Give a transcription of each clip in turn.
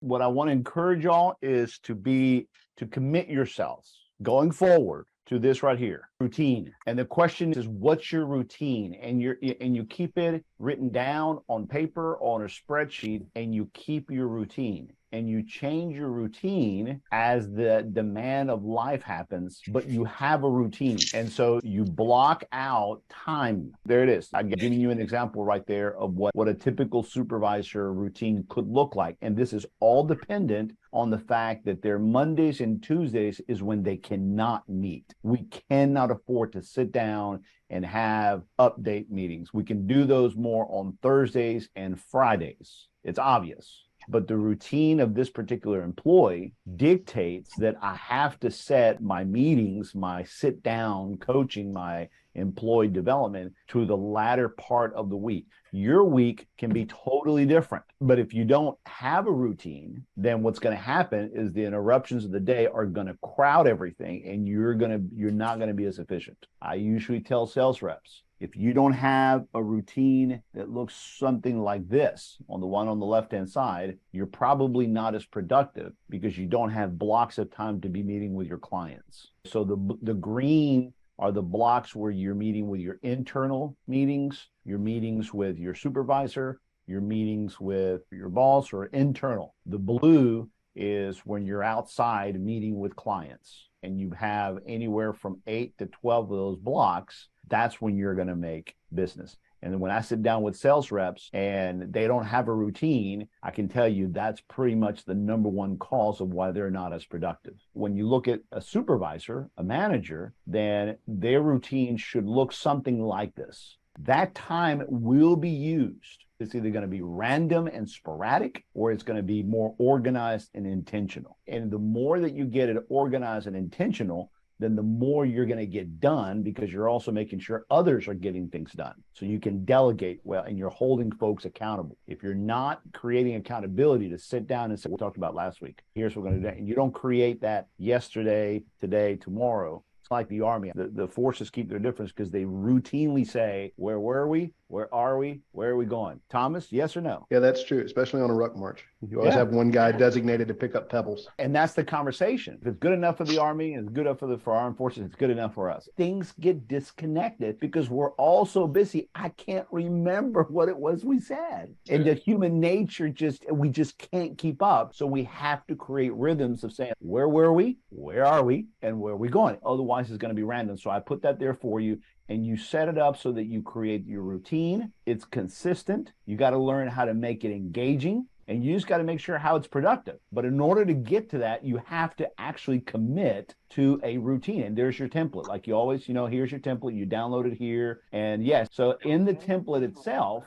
what I want to encourage y'all is to commit yourselves going forward to this right here, routine. And the question is, what's your routine? And you keep it written down on paper, on a spreadsheet, and you keep your routine. And you change your routine as the demand of life happens, but you have a routine. And so you block out time. There it is. I'm giving you an example right there of what a typical supervisor routine could look like. And this is all dependent on the fact that their Mondays and Tuesdays is when they cannot meet. We cannot afford to sit down and have update meetings. We can do those more on Thursdays and Fridays. It's obvious. But the routine of this particular employee dictates that I have to set my meetings, my sit down coaching, my employee development to the latter part of the week. Your week can be totally different. But if you don't have a routine, then what's going to happen is the interruptions of the day are going to crowd everything, and you're not going to be as efficient. I usually tell sales reps, if you don't have a routine that looks something like this, on the one on the left-hand side, you're probably not as productive because you don't have blocks of time to be meeting with your clients. So the green are the blocks where you're meeting with your internal meetings, your meetings with your supervisor, your meetings with your boss, or internal. The blue is when you're outside meeting with clients, and you have anywhere from 8 to 12 of those blocks. That's when you're going to make business. And then when I sit down with sales reps and they don't have a routine, I can tell you that's pretty much the number one cause of why they're not as productive. When you look at a supervisor, a manager, then their routine should look something like this. That time will be used. It's either going to be random and sporadic, or it's going to be more organized and intentional. And the more that you get it organized and intentional, then the more you're going to get done, because you're also making sure others are getting things done. So you can delegate well, and you're holding folks accountable. If you're not creating accountability to sit down and say, we talked about last week, here's what we're going to do, and you don't create that yesterday, today, tomorrow, it's like the Army. The forces keep their difference because they routinely say, where were we? Where are we? Where are we going? Thomas, yes or no? Yeah, that's true, especially on a ruck march. You always have one guy designated to pick up pebbles. And that's the conversation. If it's good enough for the Army and it's good enough for armed forces, it's good enough for us. Things get disconnected because we're all so busy. I can't remember what it was we said. And the human nature we just can't keep up. So we have to create rhythms of saying, where were we? Where are we? And where are we going? Otherwise, it's going to be random. So I put that there for you. And you set it up so that you create your routine. It's consistent. You got to learn how to make it engaging, and you just got to make sure how it's productive. But in order to get to that, you have to actually commit to a routine. And there's your template. Like you always, here's your template. You download it here. And yes, so in the template itself,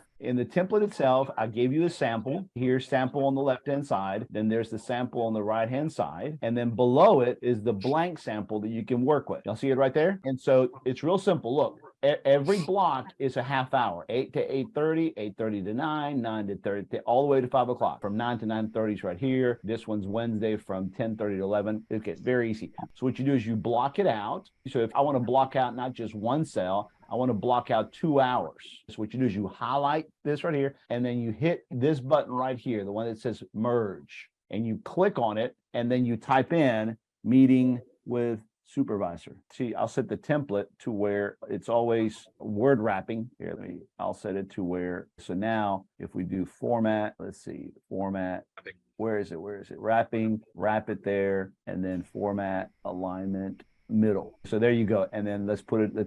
I gave you a sample. Here's sample on the left-hand side. Then there's the sample on the right-hand side. And then below it is the blank sample that you can work with. Y'all see it right there? And so it's real simple. Look, every block is a half hour, 8 to 8:30, 8:30 to 9, 9 to 30, all the way to 5 o'clock. From 9 to 9:30 is right here. This one's Wednesday from 10:30 to 11. It gets very easy. So what you do is you block it out. So if I want to block out not just one cell, I want to block out 2 hours. So what you do is you highlight this right here, and then you hit this button right here, the one that says merge, and you click on it, and then you type in meeting with supervisor. See, I'll set the template to where it's always word wrapping. Here, I'll set it to where, so now if we do format, let's see, format, where is it? Wrapping, wrap it there, and then format, alignment, middle. So there you go. And then let's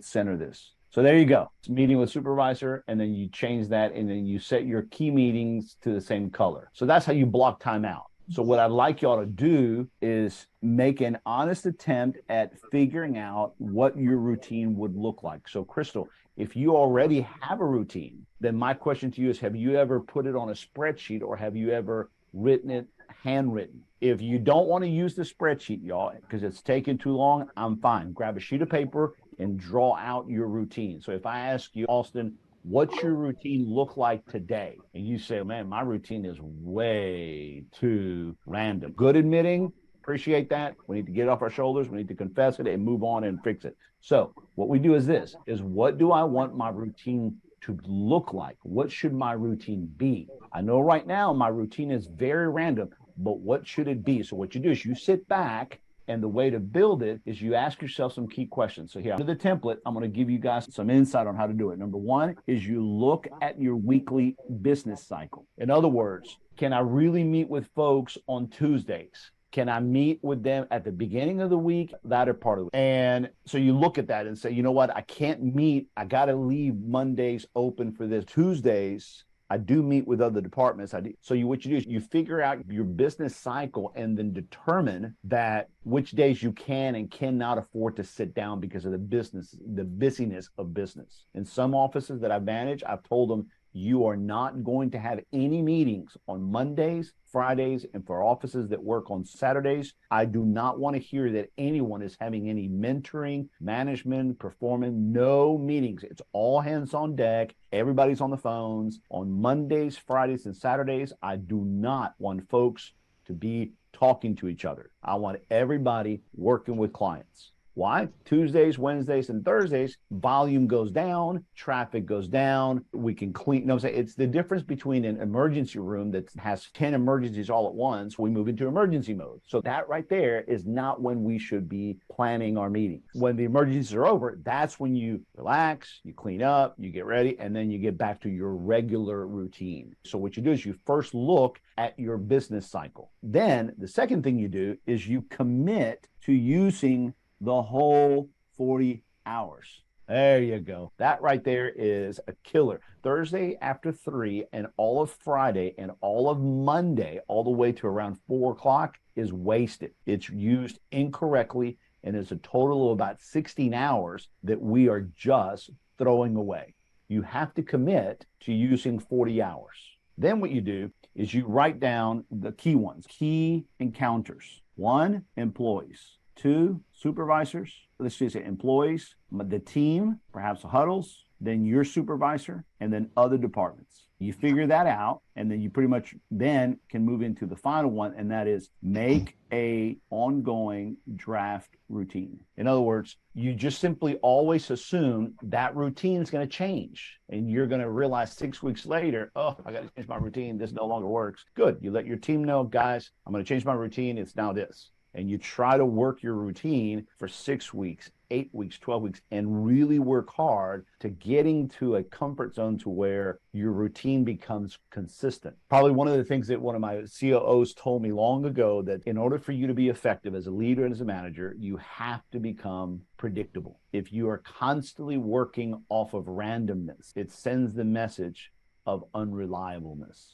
center this. So there you go. It's meeting with supervisor, and then you change that, and then you set your key meetings to the same color. So that's how you block time out. So what I'd like y'all to do is make an honest attempt at figuring out what your routine would look like. So Crystal, if you already have a routine, then my question to you is, have you ever put it on a spreadsheet, or have you ever written it handwritten? If you don't want to use the spreadsheet, y'all, because it's taking too long, I'm fine. Grab a sheet of paper and draw out your routine. So if I ask you, Austin, what's your routine look like today? And you say, man, my routine is way too random. Good admitting, appreciate that. We need to get it off our shoulders. We need to confess it and move on and fix it. So what we do is this, is what do I want my routine to look like? What should my routine be? I know right now my routine is very random. but what should it be? So what you do is you sit back, and the way to build it is you ask yourself some key questions. So here, under the template, I'm going to give you guys some insight on how to do it. Number one is you look at your weekly business cycle. In other words, can I really meet with folks on Tuesdays? Can I meet with them at the beginning of the week, latter part of the week? And so you look at that and say, you know what? I can't meet. I got to leave Mondays open for this. Tuesdays, I do meet with other departments. What you do is you figure out your business cycle and then determine that which days you can and cannot afford to sit down because of the busyness of business. In some offices that I manage, I've told them, you are not going to have any meetings on Mondays, Fridays, and for offices that work on Saturdays, I do not want to hear that anyone is having any mentoring, management, performing, no meetings. It's all hands on deck. Everybody's on the phones. On Mondays, Fridays, and Saturdays, I do not want folks to be talking to each other. I want everybody working with clients. Why? Tuesdays, Wednesdays, and Thursdays, volume goes down, traffic goes down. We can clean. You know what I'm saying? It's the difference between an emergency room that has 10 emergencies all at once. We move into emergency mode. So that right there is not when we should be planning our meetings. When the emergencies are over, that's when you relax, you clean up, you get ready, and then you get back to your regular routine. So what you do is you first look at your business cycle. Then the second thing you do is you commit to using the whole 40 hours. There you go. That right there is a killer. Thursday after 3 and all of Friday and all of Monday, all the way to around 4 o'clock is wasted. It's used incorrectly, and it's a total of about 16 hours that we are just throwing away. You have to commit to using 40 hours. Then what you do is you write down the key ones, key encounters. 1, employees. 2, supervisors. Let's just say employees, the team, perhaps the huddles, then your supervisor, and then other departments. You figure that out, and then you pretty much then can move into the final one, and that is make a ongoing draft routine. In other words, you just simply always assume that routine is going to change, and you're going to realize 6 weeks later, oh, I got to change my routine. This no longer works. Good. You let your team know, guys, I'm going to change my routine. It's now this. And you try to work your routine for 6 weeks, 8 weeks, 12 weeks, and really work hard to getting to a comfort zone to where your routine becomes consistent. Probably one of the things that one of my COOs told me long ago, that in order for you to be effective as a leader and as a manager, you have to become predictable. If you are constantly working off of randomness, it sends the message of unreliableness.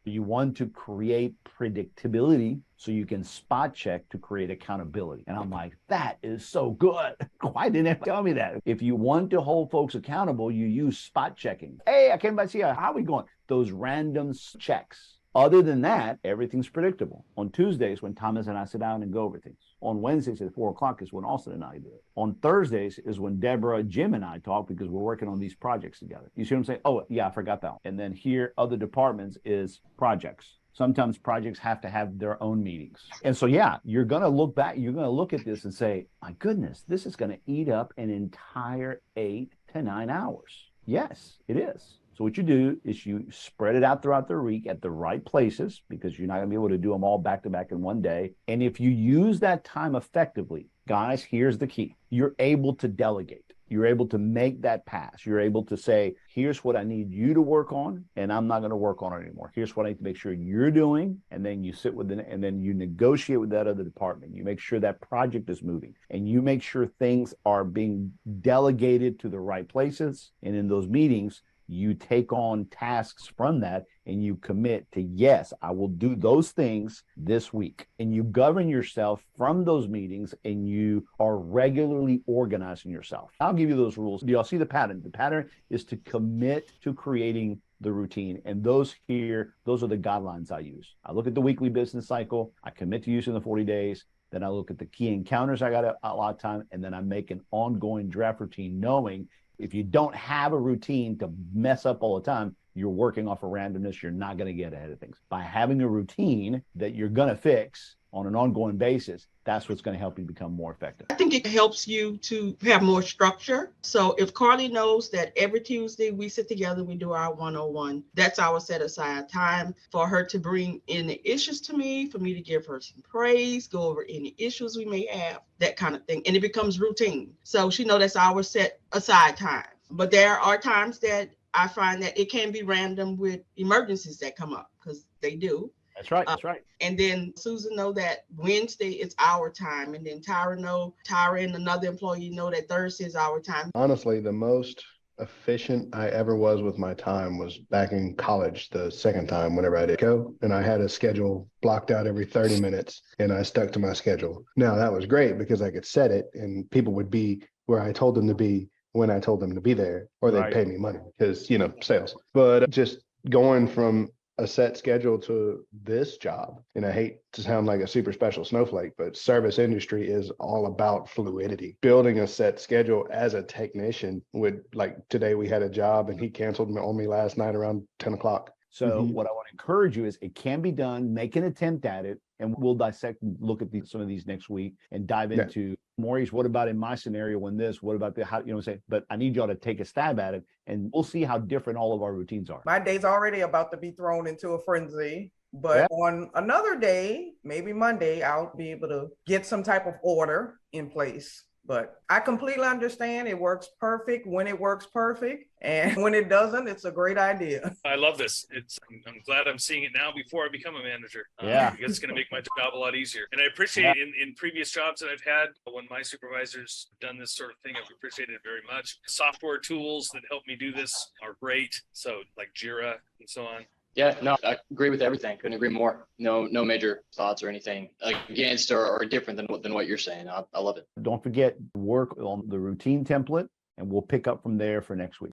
You want to create predictability so you can spot check to create accountability. And I'm like, that is so good. Why didn't they tell me that? If you want to hold folks accountable, you use spot checking. Hey, I came by to see you. How are we going? Those random checks. Other than that, everything's predictable. On Tuesdays, when Thomas and I sit down and go over things. On Wednesdays at 4 o'clock is when Austin and I do it. On Thursdays is when Deborah, Jim, and I talk because we're working on these projects together. You see what I'm saying? Oh, yeah, I forgot that one. And then here, other departments is projects. Sometimes projects have to have their own meetings. And so, yeah, you're going to look back, you're going to look at this and say, my goodness, this is going to eat up an entire 8 to 9 hours. Yes, it is. So what you do is you spread it out throughout the week at the right places, because you're not going to be able to do them all back to back in one day. And if you use that time effectively, guys, here's the key. You're able to delegate. You're able to make that pass. You're able to say, here's what I need you to work on, and I'm not going to work on it anymore. Here's what I need to make sure you're doing. And then you sit with it, and then you negotiate with that other department. You make sure that project is moving, and you make sure things are being delegated to the right places. And in those meetings, you take on tasks from that, and you commit to, yes, I will do those things this week. And you govern yourself from those meetings, and you are regularly organizing yourself. I'll give you those rules. Do y'all see the pattern? The pattern is to commit to creating the routine. And those are the guidelines I use. I look at the weekly business cycle. I commit to using the 40 days. Then I look at the key encounters I got a lot of time. And then I make an ongoing draft routine, knowing if you don't have a routine to mess up all the time, you're working off of randomness. You're not going to get ahead of things. By having a routine that you're going to fix on an ongoing basis, that's what's going to help you become more effective. I think it helps you to have more structure. So if Carly knows that every Tuesday we sit together, we do our 101, that's our set aside time for her to bring in the issues to me, for me to give her some praise, go over any issues we may have, that kind of thing. And it becomes routine. So she knows that's our set aside time. But there are times that I find that it can be random with emergencies that come up, because they do. That's right. That's right. And then Susan know that Wednesday is our time. And then Tyra and another employee know that Thursday is our time. Honestly, the most efficient I ever was with my time was back in college, the second time whenever I did go. And I had a schedule blocked out every 30 minutes and I stuck to my schedule. Now that was great because I could set it and people would be where I told them to be when I told them to be there, or they'd pay me money because, sales. But just going from a set schedule to this job, and I hate to sound like a super special snowflake, but service industry is all about fluidity. Building a set schedule as a technician would, like today we had a job and he canceled on me last night around 10 o'clock. So what I want to encourage you is it can be done. Make an attempt at it, and we'll dissect and look at some of these next week and dive into Maurice. What about in my scenario when this? What about the how? But I need y'all to take a stab at it, and we'll see how different all of our routines are. My day's already about to be thrown into a frenzy. But on another day, maybe Monday, I'll be able to get some type of order in place. But I completely understand it works perfect when it works perfect. And when it doesn't, it's a great idea. I love this. I'm glad I'm seeing it now before I become a manager. Because it's going to make my job a lot easier. And I appreciate in previous jobs that I've had, when my supervisors have done this sort of thing, I've appreciated it very much. Software tools that help me do this are great. So like Jira and so on. Yeah, no, I agree with everything. Couldn't agree more. No major thoughts or anything against or different than what you're saying. I love it. Don't forget, work on the routine template, and we'll pick up from there for next week.